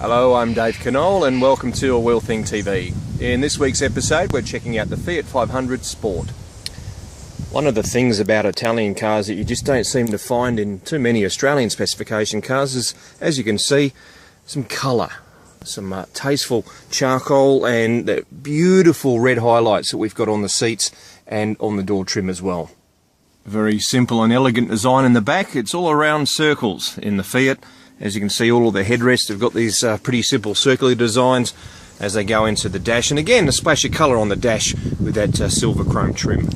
Hello, I'm Dave Knoll and welcome to A Wheel Thing TV. In this week's episode we're checking out the Fiat 500 Sport. One of the things about Italian cars that you just don't seem to find in too many Australian specification cars is, as you can see, some colour. Some tasteful charcoal and the beautiful red highlights that we've got on the seats and on the door trim as well. Very simple and elegant design in the back. It's all around circles in the Fiat. As you can see, all of the headrests have got these pretty simple circular designs as they go into the dash. And again, a splash of colour on the dash with that silver chrome trim.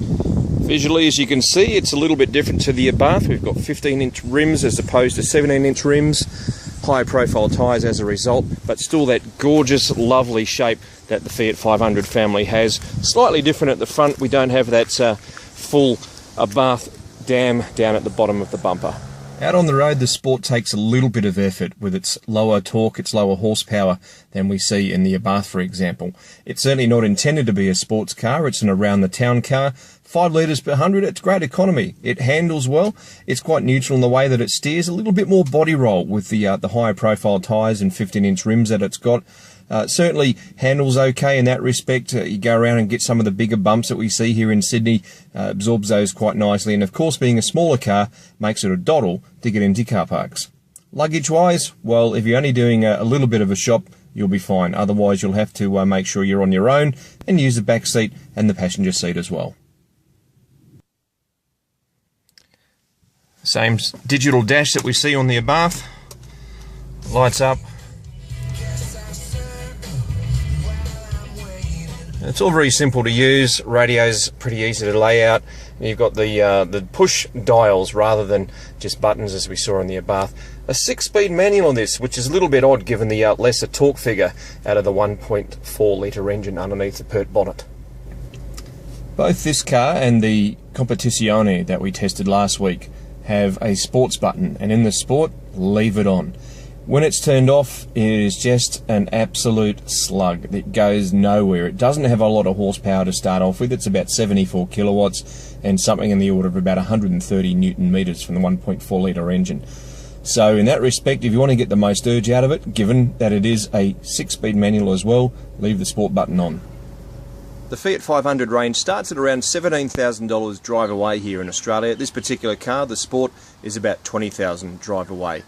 Visually, as you can see, it's a little bit different to the Abarth. We've got 15-inch rims as opposed to 17-inch rims. High profile tyres as a result, but still that gorgeous, lovely shape that the Fiat 500 family has. Slightly different at the front. We don't have that full Abarth dam down at the bottom of the bumper. Out on the road, the Sport takes a little bit of effort with its lower torque, its lower horsepower than we see in the Abarth, for example. It's certainly not intended to be a sports car. It's an around-the-town car. 5 litres per 100, it's great economy. It handles well. It's quite neutral in the way that it steers. A little bit more body roll with the higher profile tyres and 15-inch rims that it's got. Certainly handles okay in that respect. You go around and get some of the bigger bumps that we see here in Sydney, absorbs those quite nicely, and of course being a smaller car makes it a doddle to get into car parks. Luggage wise, well, if you're only doing a little bit of a shop, you'll be fine. Otherwise you'll have to make sure you're on your own and use the back seat and the passenger seat as well. Same digital dash that we see on the Abarth. Lights up. It's all very simple to use. Radio's pretty easy to lay out. You've got the push dials rather than just buttons as we saw in the Abarth. A 6-speed manual on this, which is a little bit odd given the lesser torque figure out of the 1.4 litre engine underneath the pert bonnet. Both this car and the Competizione that we tested last week have a sports button, and in the Sport, leave it on. When it's turned off, it is just an absolute slug. It goes nowhere. It doesn't have a lot of horsepower to start off with. It's about 74 kilowatts and something in the order of about 130 newton meters from the 1.4 litre engine. So in that respect, if you want to get the most urge out of it, given that it is a 6-speed manual as well, leave the Sport button on. The Fiat 500 range starts at around $17,000 drive away here in Australia. This particular car, the Sport, is about $20,000 drive away.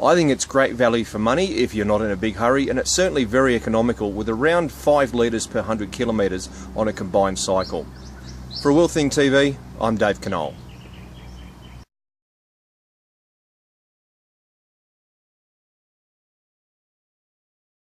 I think it's great value for money if you're not in a big hurry, and it's certainly very economical with around 5 litres per 100 kilometres on a combined cycle. For A Wheel Thing TV, I'm Dave Knoll.